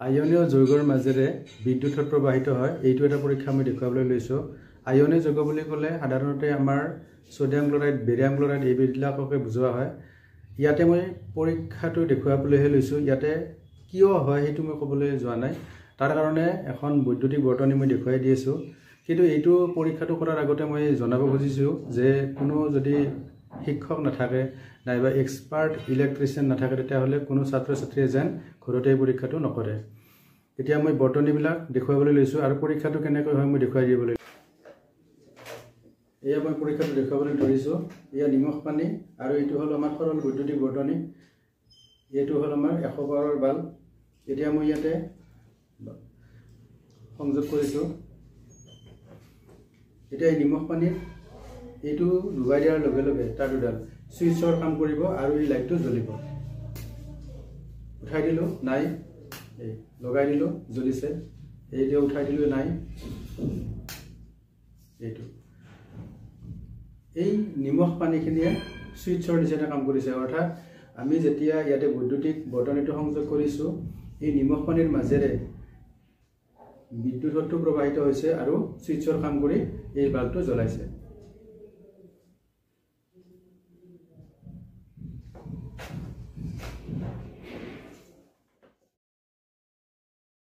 আয়নীয় যৌগৰ মাজেৰে বিদ্যুৎ প্ৰবাহিত হয় এইটো এটা পৰীক্ষা মই দেখুৱাবলৈ লৈছোঁ। আয়নীয় যৌগ বুলি ক'লে সাধাৰণতে আমাৰ সোডিয়াম ক্লোৰাইড, বেৰিয়াম ক্লোৰাইড এইবিলাককে বুজোৱা হয়। ইয়াতে মই পৰীক্ষাটো দেখুৱাবলৈহে লৈছোঁ। ইয়াতে কিয় হয় সেইটো মই ক'বলৈ যোৱা নাই। তাৰ কাৰণে এখন বৈদ্যুতিক বৰ্তনী মই দেখুৱাই দি আছোঁ। কিন্তু এইটো পৰীক্ষাটো কৰাৰ আগতে মই জনাব খুজিছোঁ যে কোনো যদি শিক্ষক নাথাকে নাইবা এক্সপাৰ্ট ইলেক্ট্ৰিচিয়ান নাথাকে তেতিয়াহ'লে কোনো ছাত্ৰ ছাত্ৰীয়ে যেন ঘৰতে এই পৰীক্ষাটো নকৰে। এতিয়া মই বৰ্তনীবিলাক দেখুৱাবলৈ লৈছোঁ আৰু পৰীক্ষাটো কেনেকৈ হয় মই দেখুৱাই দিবলৈ। এয়া মই পৰীক্ষাটো দেখুৱাবলৈ ধৰিছোঁ। এয়া নিমখ পানী আৰু এইটো হ'ল আমাৰ সৰল বৈদ্যুতিক বৰ্তনী। এইটো হ'ল আমাৰ 100 পাৱাৰৰ বাল্ব। এতিয়া মই ইয়াতে সংযোগ কৰিছোঁ। এতিয়া এই নিমখ পানীত এইটো ডুবাই দিয়াৰ লগে লগে তাৰ দুডাল ছুইচৰ কাম কৰিব আৰু এই লাইটটো জ্বলিব। উঠাই দিলোঁ, নাই। এই লগাই দিলোঁ, জ্বলিছে। এইটো উঠাই দিলোঁ, নাই। এইটো এই নিমখ পানীখিনিয়ে ছুইচৰ নিচিনা কাম কৰিছে। অৰ্থাৎ আমি যেতিয়া ইয়াতে বৈদ্যুতিক বৰ্তনীটো সংযোগ কৰিছোঁ, এই নিমখ পানীৰ মাজেৰে বিদ্যুৎটো প্ৰবাহিত হৈছে আৰু ছুইচৰ কাম কৰি এই বাল্বটো জ্বলাইছে।